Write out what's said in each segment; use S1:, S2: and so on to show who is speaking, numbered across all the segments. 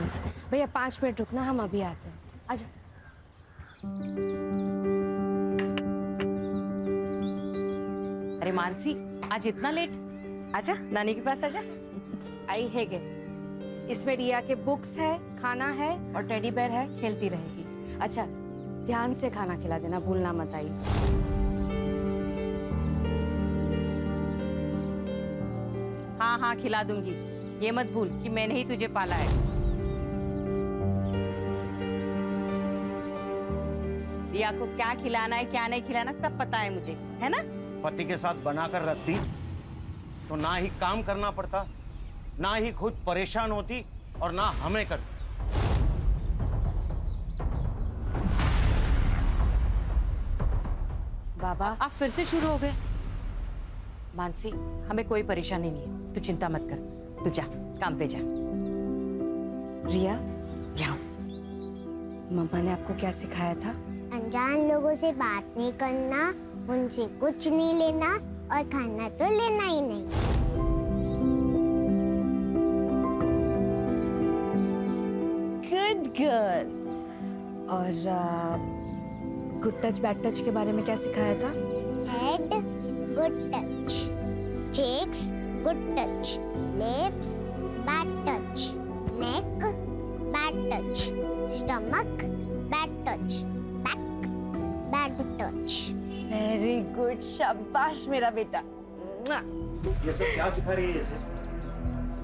S1: आराम से। भैया 5 मिनट रुकना, हम अभी आते हैं। आजा।
S2: अरे मानसी, आज इतना लेट? आजा, नानी के पास आजा।
S1: आई है गे। इसमें रिया के बुक्स है, खाना है और टेडी बेयर है, खेलती रहेगी। अच्छा, ध्यान से खाना खिला देना, भूलना मत आई।
S2: हाँ हाँ, खिला दूंगी। ये मत भूल कि मैंने ही तुझे पाला है। रिया को क्या खिलाना है, क्या नहीं खिलाना, सब पता है मुझे, है ना?
S3: पति के साथ बनाकर रखती तो ना ही काम करना पड़ता, ना ही खुद परेशान होती और ना हमें करती।
S1: बाबा,
S2: आप फिर से शुरू हो गए। मानसी, हमें कोई परेशानी नहीं है, तू चिंता मत कर। तू जा, काम पे जा।
S1: रिया,
S2: यहाँ
S1: मम्मा ने आपको क्या सिखाया था?
S4: अनजान लोगों से बात नहीं करना, उनसे कुछ नहीं लेना और खाना तो लेना ही नहीं।
S1: Good girl. और गुड टच बैड टच के बारे में क्या सिखाया था?
S4: Head good touch, cheeks good touch, lips bad touch, neck bad touch, stomach bad touch, back bad touch.
S1: Very good, शाबाश मेरा बेटा।
S3: ये सब क्या सिखा रही है इसे?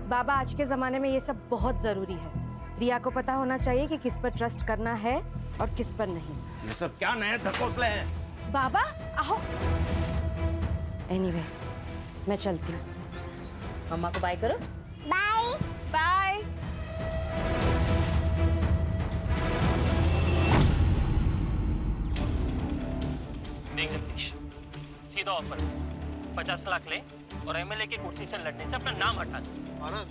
S1: बाबा, आज के जमाने में ये सब बहुत जरूरी है। रिया को पता होना चाहिए कि किस पर ट्रस्ट करना है और किस पर नहीं।
S3: ये सब क्या नए धकोसले हैं?
S1: बाबा आओ। एनीवे, मैं चलती हूँ।
S2: मम्मा को बाय करो।
S4: Bye
S1: bye.
S5: देख जगदीश, सीधा ऑफर 50 लाख ले और एमएलए की कुर्सी से लड़ने से अपना नाम हटा दे।
S6: आनंद,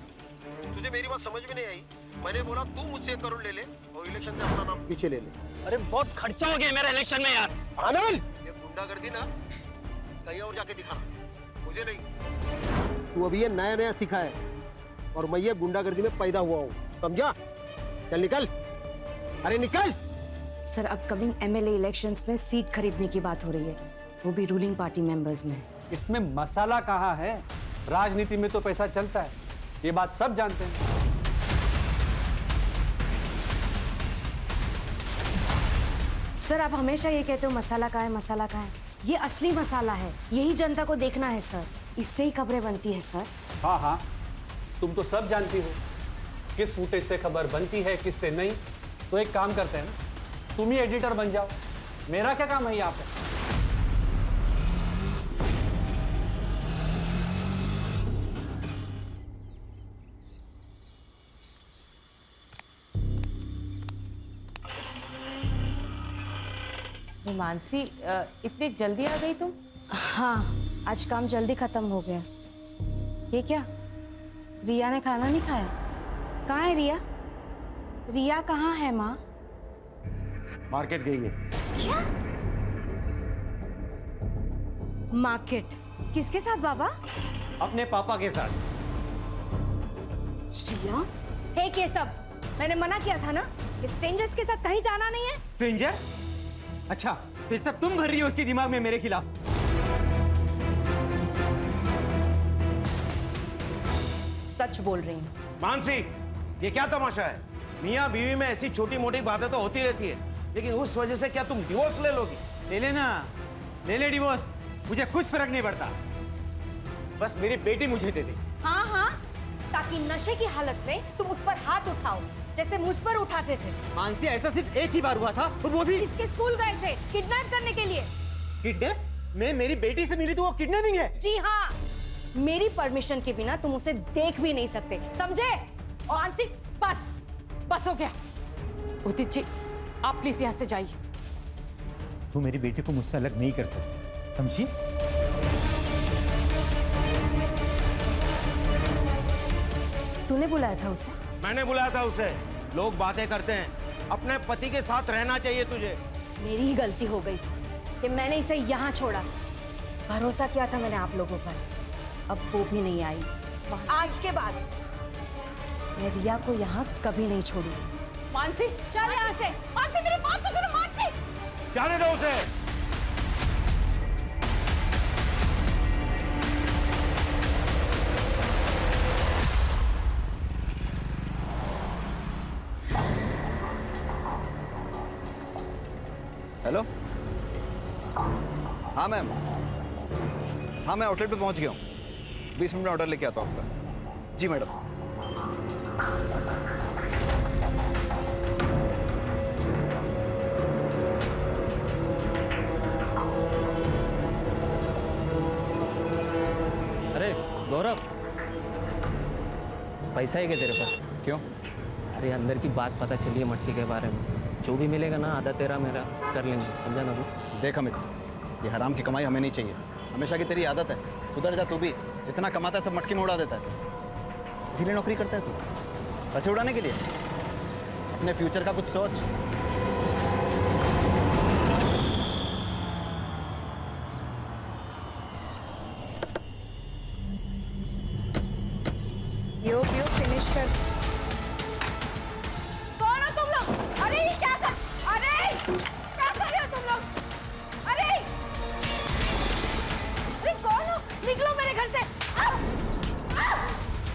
S6: तुझे मेरी बात समझ में नहीं आई। मैंने बोला तू मुझसे 1 करोड़ ले ले और इलेक्शन से अपना नाम पीछे ले ले।
S5: अरे बहुत खर्चा हो गया मेरा इलेक्शन में यार।
S6: आनंद, ये गुंडागर्दी ना कहीं और जाके दिखाना, मुझे नहीं। तू अभी ये नया नया सीखा है और मैं ये गुंडागर्दी में पैदा हुआ हूँ, समझा? चल निकल, अरे निकल।
S1: सर, अपकमिंग एमएलए इलेक्शंस में सीट खरीदने की बात हो रही है, वो भी रूलिंग पार्टी मेंबर्स में।
S7: इसमें मसाला कहाँ है? राजनीति में तो पैसा चलता है, ये बात सब जानते हैं।
S1: सर, आप हमेशा ये कहते हो मसाला कहाँ है, मसाला कहाँ है। ये असली मसाला है, यही जनता को देखना है सर, इससे ही खबरें बनती है सर।
S7: हाँ हाँ, तुम तो सब जानती हो किस फुटेज से खबर बनती है, किससे नहीं। तो एक काम करते हैं ना, तुम ही एडिटर बन जाओ, मेरा क्या काम है यहाँ पे?
S2: मानसी, इतनी जल्दी आ गई तुम?
S1: हाँ, आज काम जल्दी खत्म हो गया। ये क्या, रिया ने खाना नहीं खाया? कहाँ है रिया? रिया कहाँ है माँ?
S3: मार्केट गई है।
S1: क्या? मार्केट? किसके साथ बाबा?
S3: अपने पापा के साथ।
S1: रिया, हे ये सब मैंने मना किया था ना, स्ट्रेंजर्स के साथ कहीं जाना नहीं है।
S8: स्ट्रेंजर? अच्छा, तो ये सब तुम भर रही हो उसके दिमाग में मेरे खिलाफ।
S1: सच बोल रही हूँ।
S3: मानसी, ये क्या तमाशा है? मियाँ बीवी में ऐसी छोटी मोटी बातें तो होती रहती है, लेकिन उस वजह से क्या तुम डिवोर्स ले लोगी?
S8: ले लेना, ले ले डिवोर्स, मुझे कुछ फर्क नहीं पड़ता। बस मेरी बेटी मुझे दे दे।
S1: हाँ हाँ, ताकि नशे की हालत में तुम उस पर हाथ उठाओ जैसे मुझ पर उठाते थे।
S8: मानसी, ऐसा सिर्फ एक ही बार हुआ था और वो भी
S1: इसके स्कूल गए थे किडनैप करने के लिए।
S8: किडनैप? मैं मेरी बेटी से मिली तो वो किडनैपिंग है?
S1: जी हाँ, मेरी परमिशन के बिना तुम उसे देख भी नहीं सकते, समझे?
S2: और आंसी, बस बस हो गया। उदित जी, आप प्लीज यहाँ से जाइए।
S8: तू मेरी बेटी को मुझसे अलग नहीं कर सकती, समझी?
S1: तूने बुलाया था उसे?
S3: मैंने बुलाया था उसे। लोग बातें करते हैं, अपने पति के साथ रहना चाहिए तुझे।
S1: मेरी ही गलती हो गई कि मैंने इसे यहाँ छोड़ा। भरोसा किया था मैंने आप लोगों पर, अब वो भी नहीं आई। आज के बाद मैं रिया को यहाँ कभी नहीं छोड़ूंगी।
S2: मानसी,
S1: चल यहाँ से।
S2: मानसी मेरी बात तो सुनो, मानसी।
S3: जाने दो उसे।
S9: हेलो, हाँ मैम, हाँ मैं आउटलेट पे पहुंच गया हूँ। 20 मिनट में ऑर्डर लेके आता हूँ आपका। जी मैडम।
S5: अरे गौरव, पैसा है क्या तेरे पास?
S9: क्यों?
S5: अरे अंदर की बात पता चली है मट्टी के बारे में। जो भी मिलेगा ना आधा तेरा मेरा कर लेंगे, समझा ना तू?
S9: देख अमित, ये हराम की कमाई हमें नहीं चाहिए। हमेशा की तेरी आदत है, सुधर जा तू भी। जितना कमाता है सब मटकी में उड़ा देता है। इसीलिए नौकरी करता है तू, पैसे उड़ाने के लिए। अपने फ्यूचर का कुछ सोच।
S1: योग फिनिश कर। कौन हो तुम लोग? अरे ये क्या कर रहे हो तुम लोग? अरे कौन हो? निकलो मेरे घर से।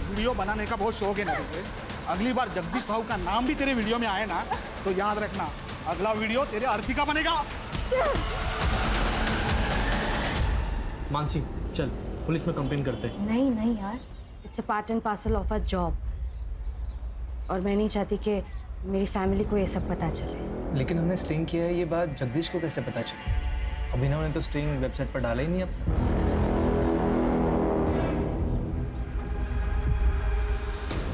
S10: वीडियो बनाने का बहुत शौक है ना तुझे? अगली बार जगदीश भाऊ का नाम भी तेरे वीडियो में आए ना तो याद रखना, अगला वीडियो तेरे आरती का बनेगा।
S5: मानसी चल पुलिस में कंप्लेन करते हैं।
S1: नहीं नहीं यार, it's a part and parcel of a job, और मैं नहीं चाहती कि मेरी फैमिली को ये सब पता चले।
S11: लेकिन हमने स्ट्रिंग किया है, ये बात जगदीश को कैसे पता चली? अभिनव ने तो स्ट्रिंग वेबसाइट पर डाला ही नहीं अब तक।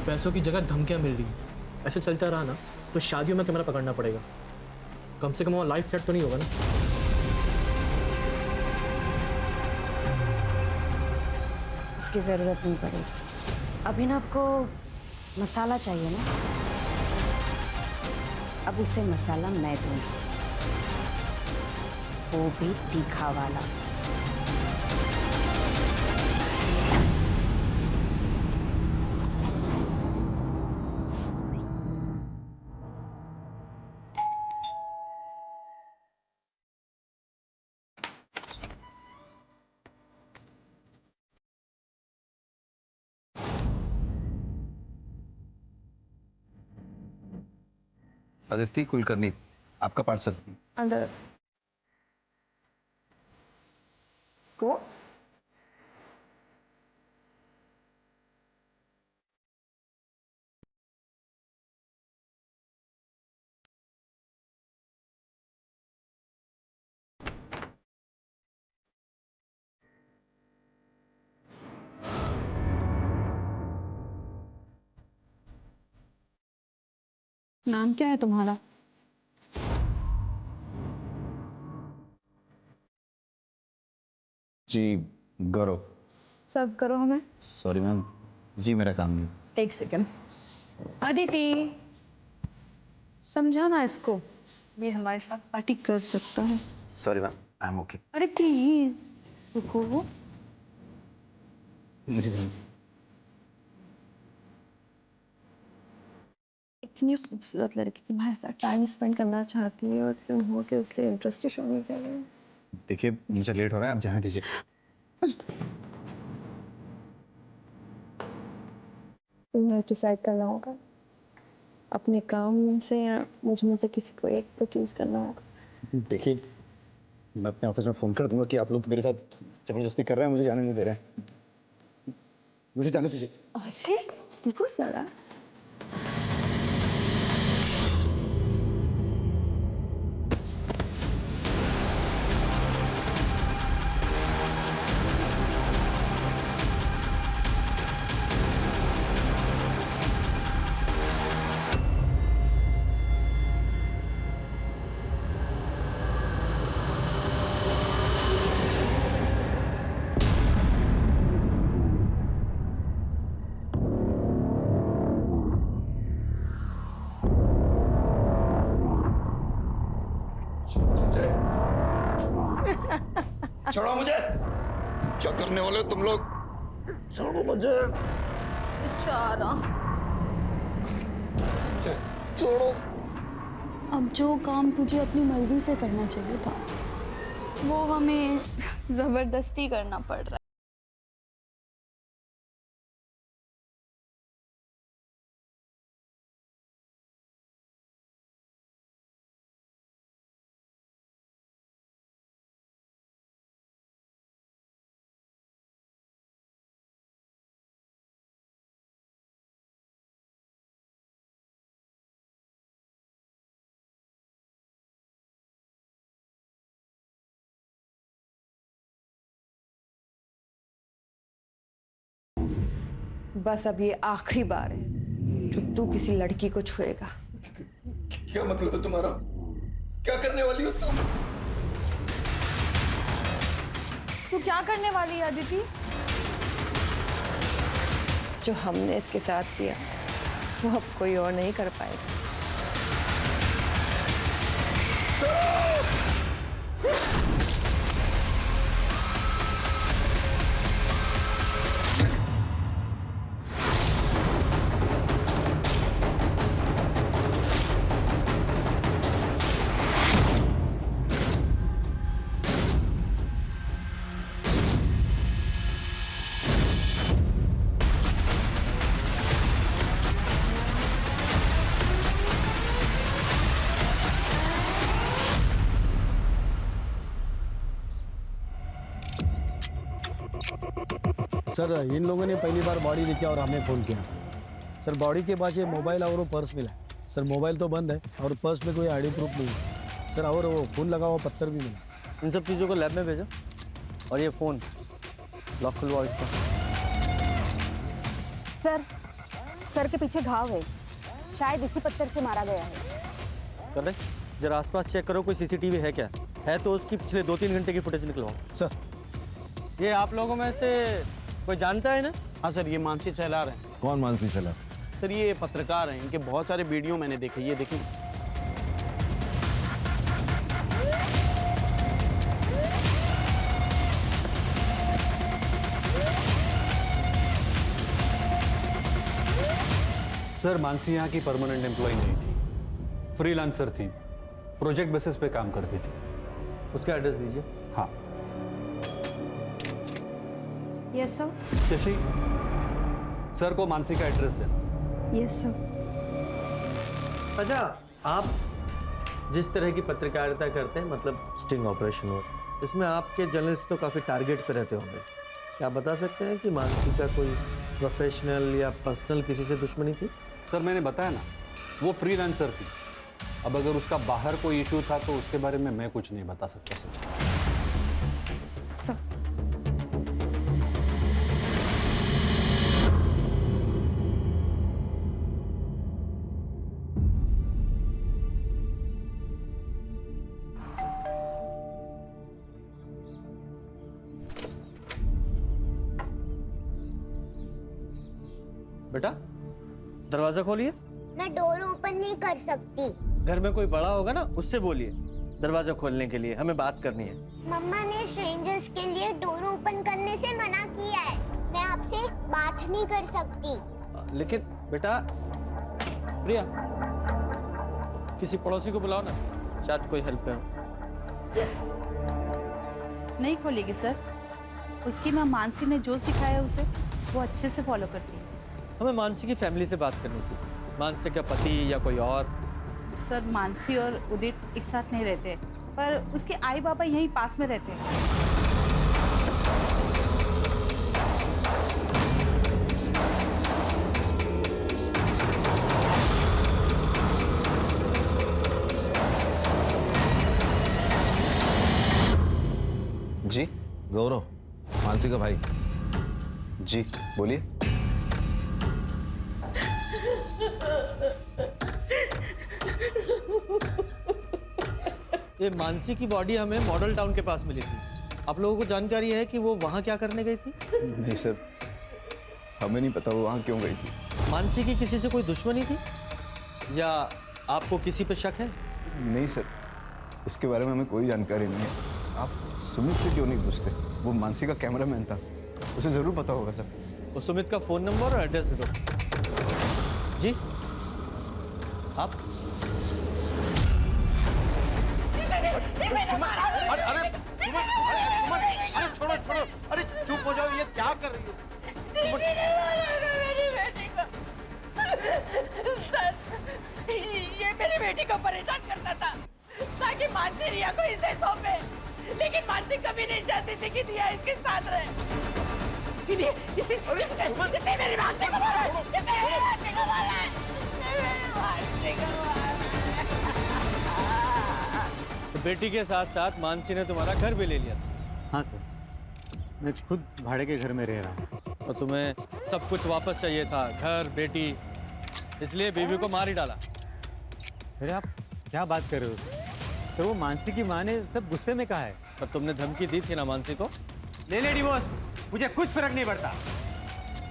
S5: पैसों की जगह धमकियां मिल रही हैं। ऐसे चलता रहा ना तो शादियों में कैमरा पकड़ना पड़ेगा। कम से कम वो लाइफ थ्रेट तो नहीं होगा ना?
S1: उसकी ज़रूरत नहीं पड़ेगी। अभिनव को मसाला चाहिए ना, अब उसे मसाला मैं दूंगी, वो भी तीखा वाला।
S9: अदिति कुलकर्णी, आपका पार्सल।
S1: अंदर को
S12: नाम क्या है तुम्हारा?
S9: जी गौरव।
S12: सर्व करो हमें।
S9: सॉरी मैम, जी मेरा काम नहीं।
S12: एक सेकंड। अदिति, समझाना इसको, ये हमारे साथ पार्टी कर सकता है।
S9: Sorry ma'am, I am okay.
S12: अरे प्लीज रुको। इतनी खूबसूरत लड़की तुम्हारे साथ टाइम स्पेंड करना चाहती है और तुम हो के उससे इंटरेस्ट शो नहीं कर रहे हो।
S9: देखिए मुझे लेट हो रहा है, आप जाने दीजिए।
S12: तुम्हें डिसाइड करना होगा अपने काम में से या मुझ में से किसी को एक को चूज करना होगा।
S9: देखिए मैं अपने ऑफिस में फोन कर दूंगा कि आप लोग मेरे साथ जबरदस्ती कर रहे हैं, मुझे जाने नहीं दे रहे हैं। मुझे जाने दीजिए।
S12: अरे देखो सारा,
S9: छोड़ो मुझे, क्या करने वाले हो तुम लोग? छोड़ो मुझे।
S1: बेचारा
S6: छोड़ो।
S12: अब जो काम तुझे अपनी मर्जी से करना चाहिए था वो हमें जबरदस्ती करना पड़ रहा है।
S1: बस अब ये आखिरी बार है जो तू किसी लड़की को छुएगा।
S9: क्या मतलब है तुम्हारा? क्या करने वाली हो तुम?
S12: तू क्या करने वाली है अदिति?
S1: जो हमने इसके साथ किया वो अब कोई और नहीं कर पाएगा।
S6: सर इन लोगों ने पहली बार बॉडी देखी और हमें फ़ोन किया। सर बॉडी के पास ये मोबाइल और वो पर्स मिला। सर मोबाइल तो बंद है और पर्स में कोई आईडी प्रूफ नहीं है सर, और वो खून लगा हुआ पत्थर भी मिला।
S8: इन सब चीज़ों को लैब में भेजो और ये फ़ोन लॉक खुलवाओ इसका।
S1: सर के पीछे घाव है, शायद इसी पत्थर से मारा गया है।
S8: करेक्ट। जरा आसपास चेक करो कोई सीसीटीवी है क्या, है तो उसकी पिछले 2-3 घंटे की फुटेज निकलवाओ।
S6: सर
S8: ये आप लोगों में से कोई जानता है ना?
S3: हाँ सर, ये मानसी सहलार है।
S6: कौन मानसी सहलार?
S3: सर ये पत्रकार हैं, इनके बहुत सारे वीडियो मैंने देखे, ये देखिए।
S7: सर मानसी यहाँ की परमानेंट एम्प्लॉय नहीं थी, फ्रीलांसर थी, प्रोजेक्ट बेसिस पे काम करती थी।
S8: उसका एड्रेस दीजिए।
S7: हाँ।
S1: Yes sir.
S7: शशि, सर को मानसी का एड्रेस देना।
S1: Yes sir.
S8: अच्छा, आप जिस तरह की पत्रकारिता करते हैं, मतलब स्टिंग ऑपरेशन हो, इसमें आपके जर्नलिस्ट तो काफ़ी टारगेट पे रहते होंगे। क्या बता सकते हैं कि मानसी का कोई प्रोफेशनल या पर्सनल किसी से दुश्मनी थी?
S7: सर मैंने बताया ना, वो फ्रीलांसर थी। अब अगर उसका बाहर कोई इशू था तो उसके बारे में मैं कुछ नहीं बता सकता सर।
S8: बेटा दरवाजा खोलिए।
S4: मैं डोर ओपन नहीं कर सकती।
S8: घर में कोई बड़ा होगा ना, उससे बोलिए दरवाजा खोलने के लिए, हमें बात करनी है।
S4: मम्मा ने स्ट्रेंजर्स के लिए डोर ओपन करने से मना किया है। मैं आपसे बात नहीं कर सकती।
S8: लेकिन बेटा, प्रिया किसी पड़ोसी को बुलाओ ना, शायद कोई हेल्प में हो।
S1: यस।
S13: नहीं खोलेगी सर, उसकी माँ मानसी ने जो सिखाया उसे वो अच्छे से फॉलो करती है।
S8: हमें मानसी की फैमिली से बात करनी थी। मानसी का पति या कोई और?
S13: सर मानसी और उदित एक साथ नहीं रहते, पर उसके आई बाबा यहीं पास में रहते हैं।
S9: जी गौरव, मानसी का भाई। जी बोलिए।
S8: ये मानसी की बॉडी हमें मॉडल टाउन के पास मिली थी। आप लोगों को जानकारी है कि वो वहाँ क्या करने गई थी?
S9: नहीं सर, हमें नहीं पता वो वहाँ क्यों गई थी।
S8: मानसी की किसी से कोई दुश्मनी थी या आपको किसी पे शक है?
S9: नहीं सर, इसके बारे में हमें कोई जानकारी नहीं है। आप सुमित से क्यों नहीं पूछते? वो मानसी का कैमरामैन था, उसे ज़रूर पता होगा सर।
S8: वो सुमित का फ़ोन नंबर और एड्रेस दे दो। जी आप
S3: अरे छोड़ो छोड़ो, अरे चुप हो जाओ, ये क्या कर रही हो?
S14: मेरी बेटी को सर, ये मेरी बेटी को परेशान करता था ताकि मानसी रिया को इसे सौंपे, लेकिन मानसी कभी नहीं चाहती थी कि रिया इसके साथ रहे। इसीलिए इसने मेरी मानसी को मारा, इसने मेरी मानसी को मारा, इसने मेरी मानसी को मारा।
S8: तो बेटी के साथ साथ मानसी ने तुम्हारा घर भी ले लिया था?
S15: हाँ सर, मैं खुद भाड़े के घर में रह रहा हूँ।
S8: और तुम्हें सब कुछ वापस चाहिए था, घर, बेटी, इसलिए बीवी को मार ही डाला?
S15: अरे आप क्या बात कर रहे हो सर? वो मानसी की माँ ने सब गुस्से में कहा है।
S8: पर तुमने धमकी दी थी ना मानसी को?
S15: ले डिवोर्स, मुझे कुछ फर्क नहीं पड़ता।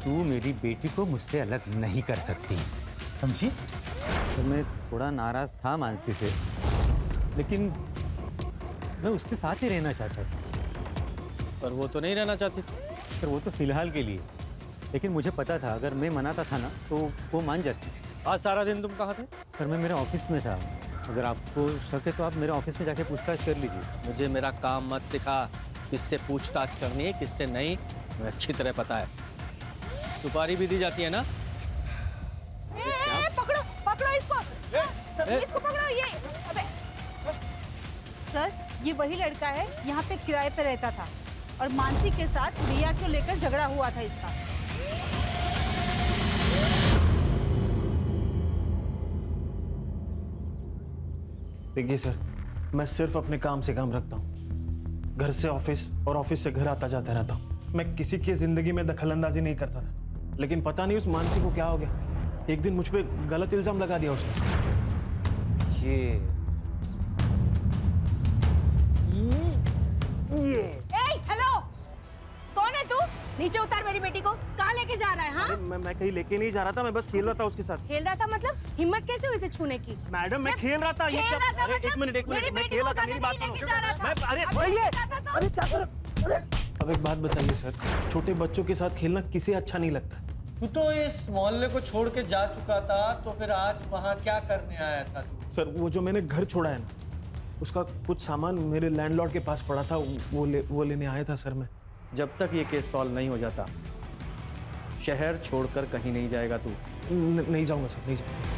S15: तू मेरी बेटी को मुझसे अलग नहीं कर सकती, समझी? तो मैं थोड़ा नाराज था मानसी से, लेकिन मैं उसके साथ ही रहना चाहता था।
S8: पर वो तो नहीं रहना चाहती।
S15: सर वो तो फिलहाल के लिए, लेकिन मुझे पता था अगर मैं मनाता था ना तो वो मान जाती।
S8: आज सारा दिन तुम कहाँ थे?
S15: सर मैं मेरे ऑफिस में था। अगर आपको शक है तो आप मेरे ऑफिस में जाके पूछताछ कर लीजिए। मुझे
S8: मेरा काम मत सिखा, किससे पूछताछ करनी है किससे नहीं मुझे अच्छी तरह पता है। सुपारी भी दी जाती है ना?
S14: पकड़ो पकड़ो इसको, इसको पकड़ो। ये
S13: सर, ये वही लड़का है, यहाँ पे किराए पे रहता था और मानसी के साथ रिया को लेकर झगड़ा हुआ था इसका।
S11: देखिए सर, मैं सिर्फ अपने काम से काम रखता हूँ। घर से ऑफिस और ऑफिस से घर आता जाता रहता हूँ। मैं किसी की जिंदगी में दखलंदाजी नहीं करता था, लेकिन पता नहीं उस मानसी को क्या हो गया। एक दिन मुझ पे गलत इल्जाम लगा दिया उसने।
S15: ये
S1: हेलो, कौन है तू? नीचे उतार मेरी बेटी को। कहाँ लेके जा रहा है? हाँ,
S11: मैं कहीं लेके नहीं जा रहा था, मैं बस खेल रहा था उसके साथ।
S1: खेल रहा था मतलब? हिम्मत कैसे हुई इसे छूने की?
S11: मैडम मैं खेल रहा था।
S1: खेल रहा था मतलब?
S11: एक मिनट मैं खेल रहा था, मेरी बात सुनो। अरे क्या कर? अब एक बात बताइए सर, छोटे बच्चों के साथ खेलना किसे अच्छा नहीं लगता?
S8: तू तो इस मोहल्ले को छोड़ के जा चुका था, तो फिर आज वहाँ क्या करने आया था तू?
S11: सर वो जो मैंने घर छोड़ा है ना, उसका कुछ सामान मेरे लैंडलॉर्ड के पास पड़ा था, वो लेने आया था सर मैं।
S8: जब तक ये केस सॉल्व नहीं हो जाता शहर छोड़कर कहीं नहीं जाएगा तू?
S11: नहीं जाऊंगा सर, नहीं जाऊंगा।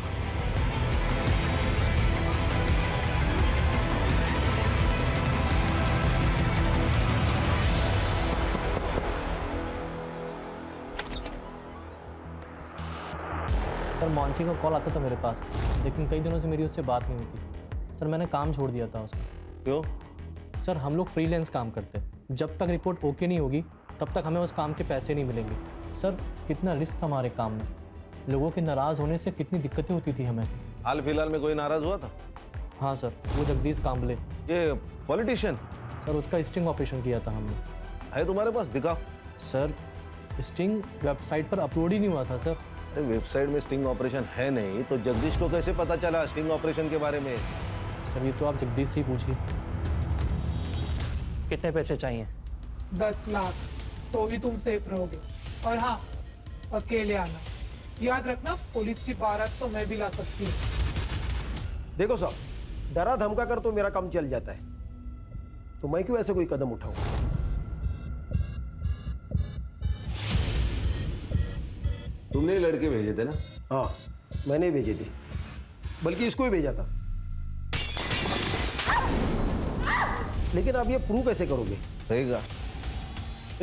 S16: सर मानसी का कॉल आता था मेरे पास, लेकिन कई दिनों से मेरी उससे बात नहीं होती। सर मैंने काम छोड़ दिया था उसका।
S8: क्यों?
S16: सर हम लोग फ्रीलांस काम करते हैं, जब तक रिपोर्ट ओके नहीं होगी तब तक हमें उस काम के पैसे नहीं मिलेंगे। सर कितना रिस्क था हमारे काम में, लोगों के नाराज़ होने से कितनी दिक्कतें होती थी हमें।
S17: हाल फिलहाल में कोई नाराज़ हुआ था?
S16: हाँ सर, वो जगदीश कांबले,
S17: ये पॉलिटिशियन।
S16: सर उसका स्टिंग ऑपरेशन किया था हमने।
S17: है तुम्हारे पास? दिखाओ।
S16: सर स्टिंग वेबसाइट पर अपलोड ही नहीं हुआ था सर।
S17: अरे वेबसाइट में स्टिंग ऑपरेशन है नहीं तो जगदीश को कैसे पता चला स्टिंग ऑपरेशन के बारे में?
S16: सर ये तो आप जगदीश से ही पूछिए।
S11: कितने पैसे चाहिए?
S18: 10 लाख, तो भी तुम सेफ रहोगे। और हाँ, अकेले आना। याद रखना, पुलिस की बारात तो मैं भी ला सकती हूँ।
S6: देखो साहब, डरा धमका कर तो मेरा काम चल जाता है, तो मैं क्यों ऐसे कोई कदम उठाऊं?
S17: तुमने ही लड़के भेजे थे ना?
S6: हाँ मैंने ही भेजे थे, बल्कि इसको ही भेजा था। लेकिन आप ये प्रूव कैसे करोगे?
S17: सही कहा।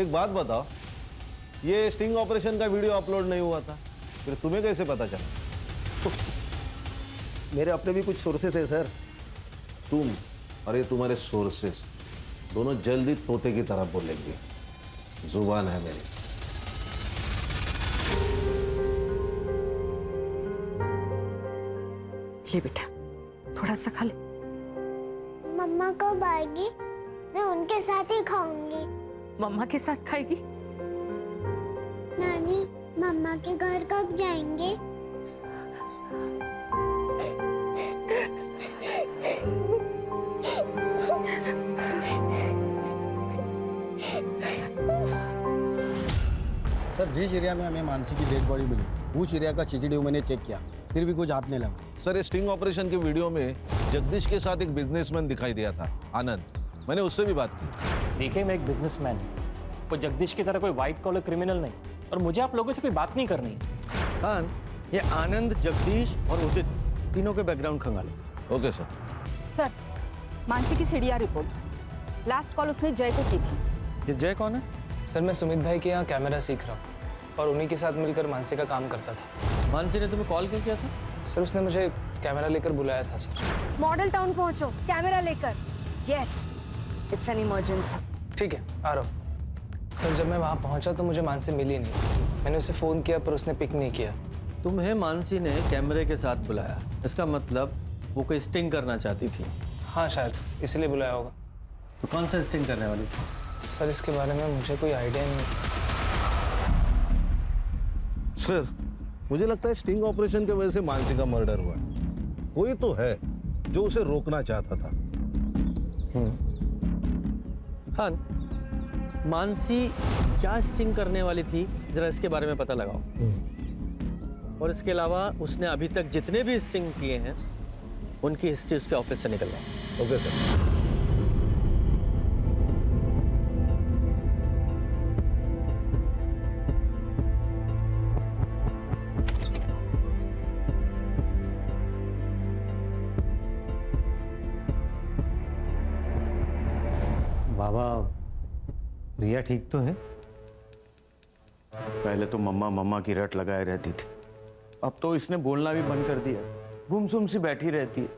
S17: एक बात बताओ, ये स्टिंग ऑपरेशन का वीडियो अपलोड नहीं हुआ था, फिर तुम्हें कैसे पता चला?
S6: मेरे अपने भी कुछ सोर्सेस है सर।
S17: तुम और ये तुम्हारे सोर्सेस दोनों जल्दी तोते की तरह बोलेंगे। जुबान है मेरी।
S2: ले बेटा, थोड़ा सा खा ले।
S4: मम्मा कब आएगी? मैं उनके साथ ही खाऊंगी।
S2: मम्मा के साथ खाएगी?
S4: नानी, मम्मा के घर कब जाएंगे?
S9: सर जिस एरिया में हमें मानसी की डेड बॉडी मिली उस एरिया का सीसीटीवी मैंने चेक किया, फिर भी कुछ हाथ नहीं लगा।
S17: सर, ये स्टिंग ऑपरेशन के वीडियो में जगदीश के साथ एक बिजनेसमैन दिखाई दिया था, आनंद। मैंने उससे भी बात की।
S5: देखिए, मैं एक बिजनेसमैन हूँ, वो जगदीश की तरह कोई व्हाइट कॉलर क्रिमिनल नहीं, और मुझे आप लोगों से कोई बात नहीं करनी है।
S8: खान, ये आनंद, जगदीश और उदित तीनों के बैकग्राउंड खंगालो।
S17: Okay sir.
S19: सर, मानसी की सीडीआर रिपोर्ट। लास्ट कॉल उसने जय को की थी।
S8: ये जय कौन है?
S16: सर, मैं सुमित भाई के यहाँ कैमरा सीख रहा हूँ और उन्हीं के साथ मिलकर मानसी का काम करता था।
S8: मानसी ने तुम्हें कॉल क्यों किया था?
S16: सर, उसने मुझे कैमरा लेकर बुलाया था सर।
S1: मॉडल टाउन पहुंचो, कैमरा लेकर। Yes, it's an emergency.
S16: ठीक है, आ रहा हूँ। सर, जब मैं वहाँ पहुँचा तो मुझे मानसी मिली नहीं। मैंने उसे फ़ोन किया पर उसने पिक नहीं किया।
S8: तुम्हें मानसी ने कैमरे के साथ बुलाया, इसका मतलब वो कोई स्टिंग करना चाहती थी।
S16: हाँ, शायद इसलिए बुलाया होगा।
S8: तो कौन सा स्टिंग करने वाली थी?
S16: सर, इसके बारे में मुझे कोई आइडिया नहीं।
S17: सर, मुझे लगता है स्टिंग ऑपरेशन की वजह से मानसी का मर्डर हुआ है। कोई तो है जो उसे रोकना चाहता था।
S8: खान, मानसी क्या स्टिंग करने वाली थी, जरा इसके बारे में पता लगाओ। और इसके अलावा उसने अभी तक जितने भी स्टिंग किए हैं उनकी हिस्ट्री उसके ऑफिस से निकलवाओ।
S17: Okay sir.
S15: बाबा, रिया ठीक तो है?
S3: पहले तो मम्मा मम्मा की रट लगाए रहती थी, अब तो इसने बोलना भी बंद कर दिया। गुमसुम सी बैठी रहती है,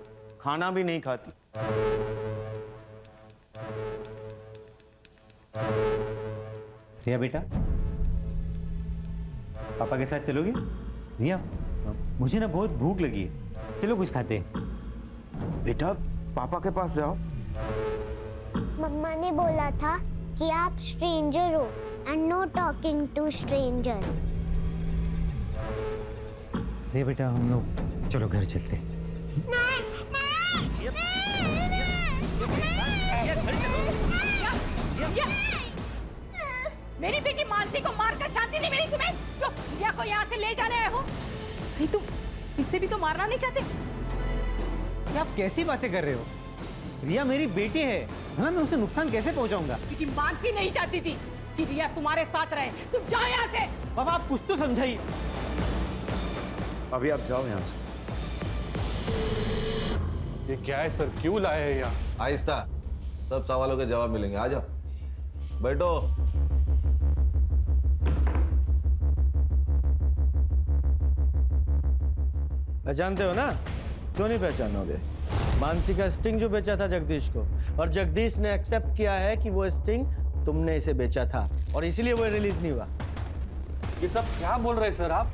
S3: खाना भी नहीं खाती।
S15: रिया बेटा, पापा के साथ चलोगे? रिया, मुझे ना बहुत भूख लगी है, चलो कुछ खाते हैं।
S3: बेटा, पापा के पास जाओ।
S4: मम्मा ने बोला था कि आप स्ट्रेंजर हो and no talking to stranger.
S15: Riya बेटा, हम लोग चलो घर चलते हैं।
S14: मेरी बेटी मानसी को मारकर शांति नहीं मिली तुम्हें, जो रिया को यहाँ से ले जाने आए हो? नहीं, तुम इससे भी तो मारना नहीं चाहते।
S15: आप कैसी बातें कर रहे हो? रिया मेरी बेटी है, हाँ, मैं उसे नुकसान कैसे पहुंचाऊंगा?
S14: क्योंकि मानसी नहीं चाहती थी कि रिया तुम्हारे साथ रहे। तुम जाओ यहाँ से।
S15: पापा, आप कुछ तो समझाइए।
S3: अभी आप जाओ यहाँ से।
S7: ये क्या है सर, क्यों लाए हैं यहाँ?
S17: आहिस्ता, सब सवालों के जवाब मिलेंगे। आ जाओ, बैठो।
S8: पहचानते हो ना? क्यों नहीं पहचानोगे? मानसी का स्टिंग जो बेचा था जगदीश को, और जगदीश ने एक्सेप्ट किया है कि वो स्टिंग तुमने इसे बेचा था और इसीलिए वो रिलीज नहीं हुआ।
S7: ये सब क्या बोल रहे हैं सर आप?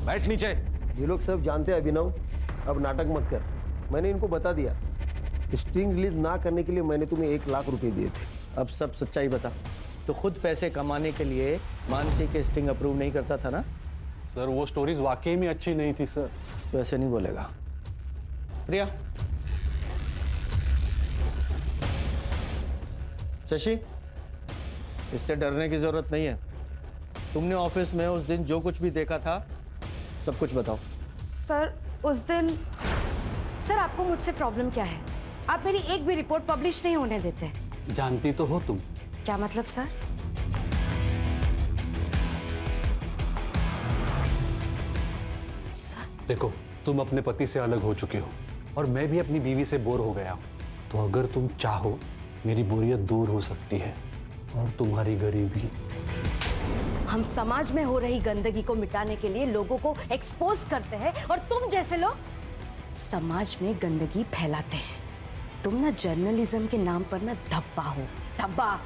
S17: बैठ नीचे।
S6: ये लोग सब जानते हैं अभिनव, अब नाटक मत कर। मैंने इनको बता दिया, स्टिंग रिलीज ना करने के लिए मैंने तुम्हें 1 लाख रुपए दिए थे।
S8: अब सब सच्चाई बता। तो खुद पैसे कमाने के लिए मानसी के स्टिंग अप्रूव नहीं करता था ना?
S7: सर, वो स्टोरीज वाकई में अच्छी नहीं थी सर।
S8: तो ऐसे नहीं बोलेगा। रिया, शशि, इससे डरने की जरूरत नहीं है। तुमने ऑफिस में उस दिन जो कुछ भी देखा था सब कुछ बताओ।
S1: सर, उस दिन सर आपको मुझसे प्रॉब्लम क्या है? आप मेरी एक भी रिपोर्ट पब्लिश नहीं होने देते।
S7: जानती तो हो तुम।
S1: क्या मतलब सर?
S7: देखो, तुम अपने पति से अलग हो चुके हो और मैं भी अपनी बीवी से बोर हो गया हूं। तो अगर तुम चाहो, मेरी बोरियत दूर हो सकती है और तुम्हारी गरीबी।
S1: हम समाज में हो रही गंदगी को मिटाने के लिए लोगों को एक्सपोज करते हैं और तुम जैसे लोग समाज में गंदगी फैलाते हैं। तुम ना जर्नलिज्म के नाम पर ना धब्बा हो, धब्बा,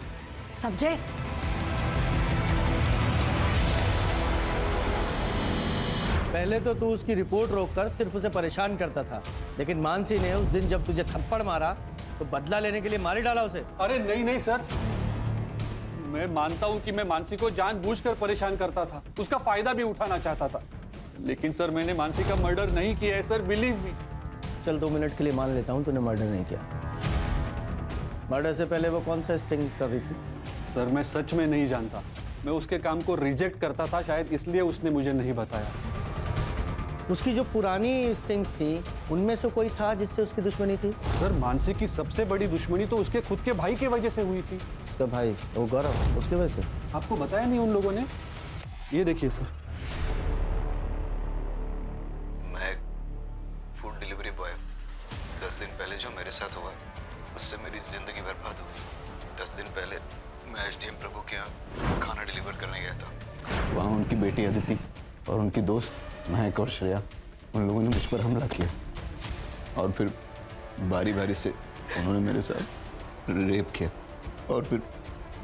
S1: समझे?
S8: पहले तो तू उसकी रिपोर्ट रोककर सिर्फ उसे परेशान करता था, लेकिन मानसी ने उस दिन जब तुझे थप्पड़ मारा तो बदला लेने के लिए मार ही डाला उसे।
S7: अरे नहीं नहीं सर, मैं मानता हूं कि मैं मानसी को जानबूझकर परेशान करता था, उसका फायदा भी उठाना चाहता था, लेकिन सर मैंने मानसी का मर्डर नहीं किया है सर, बिलीव मी।
S8: चल 2 मिनट के लिए मान लेता हूं तूने मर्डर नहीं किया। मर्डर से पहले वो कौन सा स्टिंग कर रही थी?
S7: सर, मैं सच में नहीं जानता। मैं उसके काम को रिजेक्ट करता था, शायद इसलिए उसने मुझे नहीं बताया।
S8: उसकी जो पुरानी स्टिंग्स थी उनमें से कोई था जिससे उसकी दुश्मनी थी?
S7: सर मानसी की सबसे बड़ी दुश्मनी तो उसके खुद के भाई की वजह से हुई थी।
S8: उसका भाई वो गौरव, उसकी वजह से?
S7: आपको बताया नहीं उन लोगों ने? ये देखिए सर।
S9: मैं फूड डिलीवरी बॉय, 10 दिन पहले जो मेरे साथ हुआ उससे मेरी जिंदगी बर्बाद हो गई। 10 दिन पहले मैं एसडीएम प्रभु के यहाँ खाना डिलीवर करने गया था। वहाँ उनकी बेटी अदिति और उनकी दोस्त महक और श्रेया, उन लोगों ने मुझ पर हमला किया और फिर बारी बारी से उन्होंने मेरे साथ रेप किया और फिर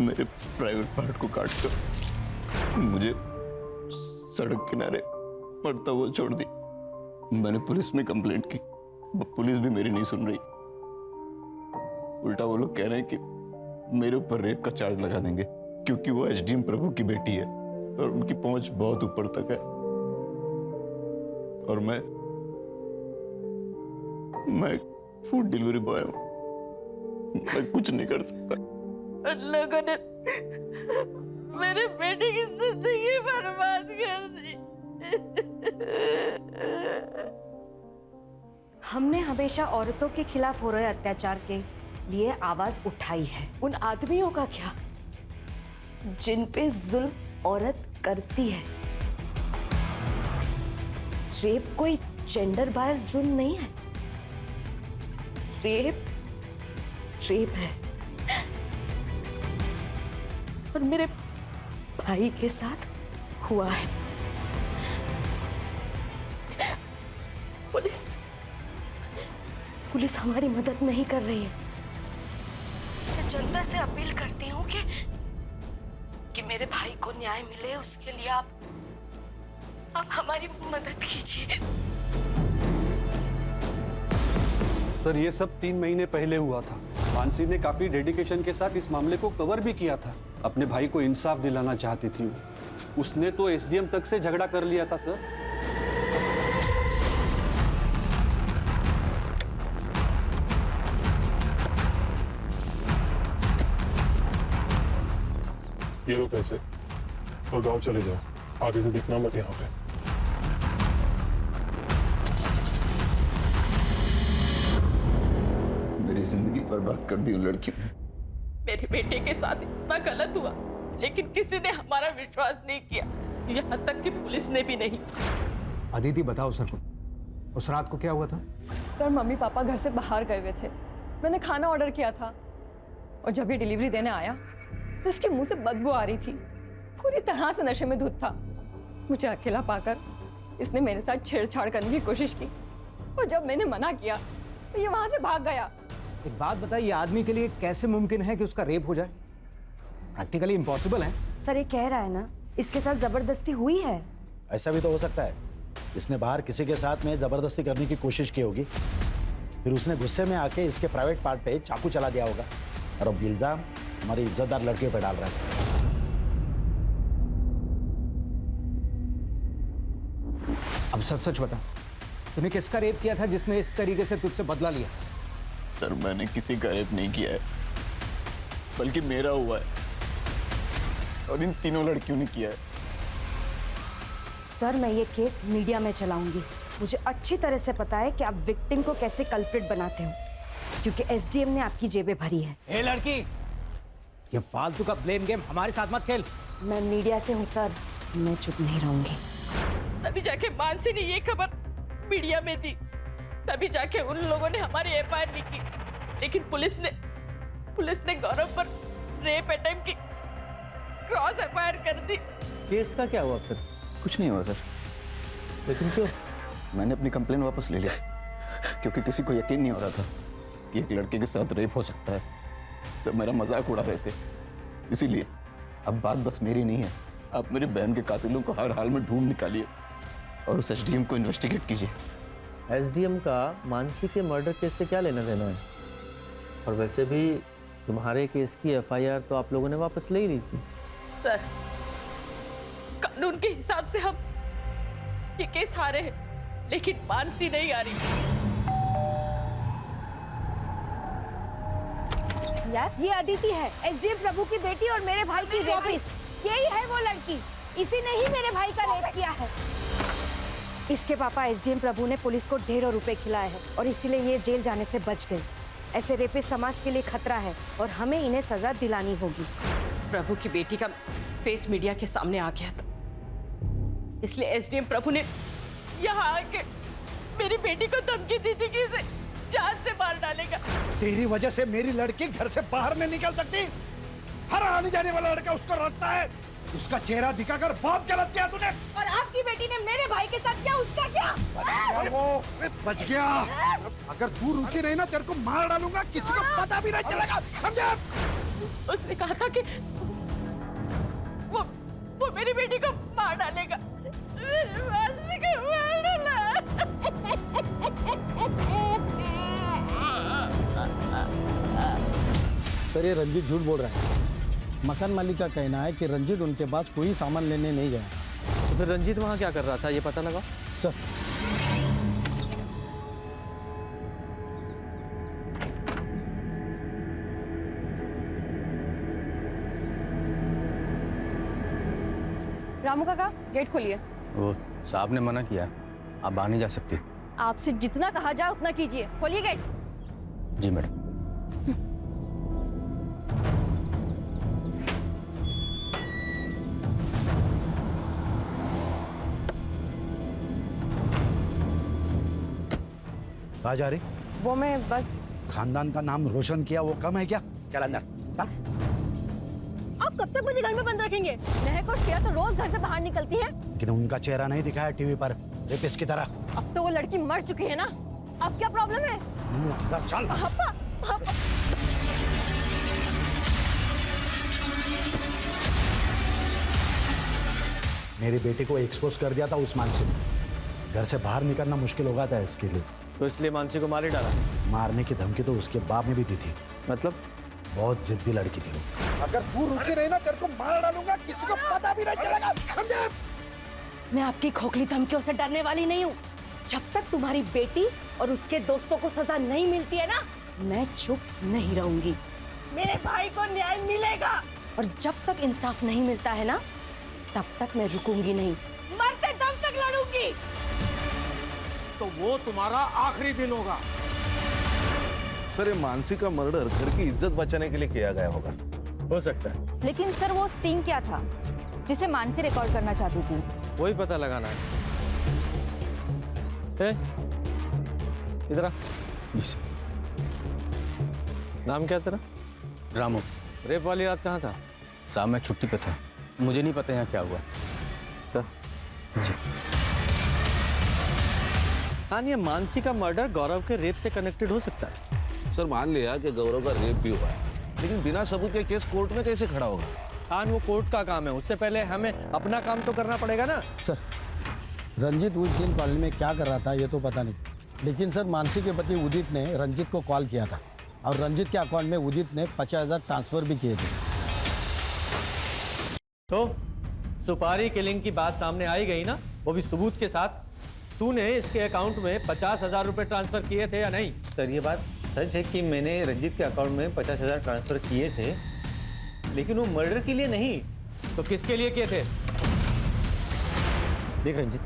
S9: मेरे प्राइवेट पार्ट को काट कर मुझे सड़क किनारे मरता हुआ छोड़ दी। मैंने पुलिस में कंप्लेंट की, पुलिस भी मेरी नहीं सुन रही। उल्टा वो लोग कह रहे हैं कि मेरे ऊपर रेप का चार्ज लगा देंगे क्योंकि वो एसडीएम प्रभु की बेटी है और उनकी पहुंच बहुत ऊपर तक है और मैं फूड डिलीवरी बॉय हूं, मैं कुछ नहीं कर सकता।
S14: उन लोगों ने मेरे बेटे की जिंदगी बर्बाद कर दी।
S1: हमने हमेशा औरतों के खिलाफ हो रहे अत्याचार के लिए आवाज उठाई है। उन आदमियों का क्या जिन पे जुल्म औरत करती है? रेप कोई जेंडर बायस जुर्म नहीं है। रेप रेप है और मेरे भाई के साथ हुआ है। पुलिस हमारी मदद नहीं कर रही है। मैं जनता से अपील करती हूँ कि मेरे भाई को न्याय मिले, उसके लिए आप हमारी मदद कीजिए।
S7: सर ये सब 3 महीने पहले हुआ था। मानसी ने काफी डेडिकेशन के साथ इस मामले को कवर भी किया था। अपने भाई को इंसाफ दिलाना चाहती थी वो। उसने तो एसडीएम तक से झगड़ा कर लिया था सर।
S11: ये लो पैसे और गांव चले जाओ, आगे से दिखना मत यहाँ पे।
S9: मेरी जिंदगी बर्बाद कर दी उन लड़कियों ने।
S14: मेरे बेटे के साथ इतना गलत हुआ लेकिन किसी ने हमारा विश्वास नहीं किया, यहाँ तक कि पुलिस ने भी नहीं।
S6: अदिति बताओ सर, उस रात को क्या हुआ था?
S12: सर मम्मी पापा घर से बाहर गए हुए थे, मैंने खाना ऑर्डर किया था और जब ये डिलीवरी देने आया तो इसके मुंह से बदबू आ रही थी। पूरी तरह से नशे में धुत था। मुझे अकेला पाकर इसने मेरे साथ छेड़छाड़ करने की कोशिश की और जब मैंने मना किया तो ये वहां से भाग गया।
S6: एक बात बताइए, आदमी के लिए कैसे मुमकिन है कि उसका रेप हो जाए? प्रैक्टिकली इम्पॉसिबल है।
S1: सर ये कह रहा है ना इसके साथ जबरदस्ती हुई है।
S20: ऐसा भी तो हो सकता है, इसने बाहर किसी के साथ में जबरदस्ती करने की कोशिश की होगी, फिर उसने गुस्से में आके इसके प्राइवेट पार्ट पे चाकू चला दिया होगा और अब इल्जाम हमारी इज्जतदार लड़कियों पे डाल रहा है।
S6: अब सच सच बता, तूने किसका रेप किया था जिसने इस तरीके से तुझसे बदला लिया?
S9: सर मैंने किसी का रेप नहीं किया है, बल्कि मेरा हुआ है और इन तीनों लड़कियों ने किया है।
S1: सर मैं ये केस मीडिया में चलाऊंगी। मुझे अच्छी तरह से पता है कि आप विक्टिम को कैसे कल्प्रिट बनाते हो, क्योंकि एसडीएम ने आपकी जेबें भरी है।
S6: ए लड़की, ये फालतू का ब्लेम गेम हमारे साथ मत खेल।
S1: मैं मीडिया से हूँ सर, मैं चुप नहीं रहूंगी।
S14: तभी जाके मानसी ने ये खबर मीडिया में दी, तभी जाके उन लोगों ने हमारी एफआईआर लिखी, लेकिन पुलिस ने गौरव पर रेप अटेम्प्ट की क्रॉस एफआईआर कर दी।
S8: केस का क्या हुआ फिर?
S9: कुछ नहीं हुआ सर।
S8: लेकिन क्यों?
S9: मैंने अपनी कंप्लेन वापस ले ली क्योंकि किसी को यकीन नहीं हो रहा था कि एक लड़के के साथ रेप हो सकता है। सब मेरा मजाक उड़ा रहे थे, इसीलिए अब बात बस मेरी नहीं है। आप मेरी बहन के कातिलों को हर हाल में ढूंढ निकालिए और उस एसडीएम को इन्वेस्टिगेट कीजिए।
S8: एसडीएम का मानसी के मर्डर केस से क्या लेना देना है? और वैसे भी तुम्हारे केस की एफआईआर तो आप लोगों ने वापस ले ही ली थी।
S14: सर कानून के हिसाब से हम ये केस हारे हैं, लेकिन मानसी नहीं आ रही।
S1: यस, ये अदिति है, एसडीएम प्रभु की बेटी और मेरे भाई की रेपिस्ट। यही है वो लड़की, इसी ने ही मेरे भाई का रेप किया है। इसके पापा एसडीएम प्रभु ने पुलिस को ढेरों रुपए खिलाए हैं और इसीलिए ये जेल जाने से बच गई। ऐसे रेपिस्ट समाज के लिए खतरा है और हमें इन्हें सजा दिलानी होगी।
S2: प्रभु की बेटी का फेस मीडिया के सामने आ गया था, इसलिए एसडीएम प्रभु ने
S14: यहाँ आके मेरी बेटी को धमकी दी थी कि इसे जान से मार डालेगा।
S20: तेरी वजह से मेरी लड़की घर से बाहर नहीं निकल सकती। हर आने जाने वाला लड़का उसको रोकता है। उसका चेहरा दिखाकर बहुत गलत किया तूने।
S14: और आपकी बेटी ने मेरे भाई के साथ किया, उसका क्या?
S20: वो बच गया। अगर तू रुकी नहीं ना तेरे को मार डालूंगा, किसी को पता भी नहीं चलेगा, समझा?
S14: उसने कहा था कि वो मेरी बेटी को मार डालेगा। मानसी को मार डाला।
S20: सर ये रंजीत झूठ बोल रहा है। मकान मालिक का कहना है कि रंजीत उनके पास कोई सामान लेने नहीं गया।
S8: तो फिर रंजीत वहाँ क्या कर रहा था, ये पता लगा?
S20: सर
S12: रामू काका गेट खोलिए।
S15: वो साहब ने मना किया, आप बाहर नहीं जा सकती।
S12: आपसे जितना कहा जाए उतना कीजिए, खोलिए गेट।
S15: जी मैडम।
S20: कहाँ जा रही?
S12: वो मैं बस
S20: खानदान का नाम रोशन किया वो कम है क्या? चल अंदर चल।
S12: आप कब तक मुझे घर में बंद रखेंगे? महक और श्रेया तो रोज घर से बाहर निकलती है।
S20: लेकिन उनका चेहरा नहीं दिखाया टीवी पर रेपिस्ट की तरह।
S12: अब तो वो लड़की मर चुकी है ना, अब क्या प्रॉब्लम है?
S20: अंदर चल।
S12: पापा, पापा।
S20: मेरी बेटी को एक्सपोज कर दिया था उस मानसी ने। घर से बाहर निकलना मुश्किल हो गया था इसके लिए,
S8: तो इसलिए मानसी को मार ही डाला।
S20: मारने की धमकी तो उसके बाप ने भी दी थी।
S8: मतलब
S20: बहुत जिद्दी लड़की थी वो। अगर तू रुकी रही ना तेरे को मार डालूंगा, किसी को पता भी नहीं चलेगा, समझे?
S1: मैं आपकी खोखली धमकियों से डरने वाली नहीं हूँ। जब तक तुम्हारी बेटी और उसके दोस्तों को सजा नहीं मिलती है ना, मैं चुप नहीं रहूंगी।
S14: मेरे भाई को न्याय मिलेगा।
S1: और जब तक इंसाफ नहीं मिलता है ना, तब तक मैं रुकूंगी नहीं।
S14: मरते दम तक लड़ूंगी।
S3: तो वो तुम्हारा आखिरी दिन होगा।
S17: सर ये मानसी का मर्डर घर की इज्जत बचाने के लिए किया गया होगा।
S8: हो सकता है।
S19: लेकिन सर वो स्टिंग क्या था जिसे मानसी रिकॉर्ड करना चाहती थी?
S8: वही पता लगाना है। इधर आ। नाम क्या तेरा?
S15: रामू।
S8: रेप वाली रात कहाँ था?
S15: साहब मैं छुट्टी पे था, मुझे नहीं पता यहाँ क्या हुआ।
S8: तो?
S15: जी।
S8: हाँ, ये मानसी का मर्डर गौरव के रेप से कनेक्टेड हो सकता है।
S17: सर मान लिया कि गौरव का रेप भी हुआ है, लेकिन बिना सबूत के केस कोर्ट में कैसे खड़ा होगा?
S8: हाँ, वो कोर्ट का काम है, उससे पहले हमें अपना काम तो करना पड़ेगा ना।
S20: सर रंजीत उस दिन कॉलेज में क्या कर रहा था ये तो पता नहीं, लेकिन सर मानसी के पति उदित ने रंजीत को कॉल किया था और रंजीत के अकाउंट में उदित ने 50,000 ट्रांसफर भी किए थे।
S8: तो सुपारी किलिंग की बात सामने आई गई ना, वो भी सबूत के साथ। तूने इसके अकाउंट में 50,000 रुपए ट्रांसफर किए थे या नहीं?
S15: सर ये बात सच है कि मैंने रंजीत के अकाउंट में 50,000 ट्रांसफर किए थे, लेकिन वो मर्डर के लिए नहीं।
S8: तो किसके लिए किए थे?
S15: देख रंजीत,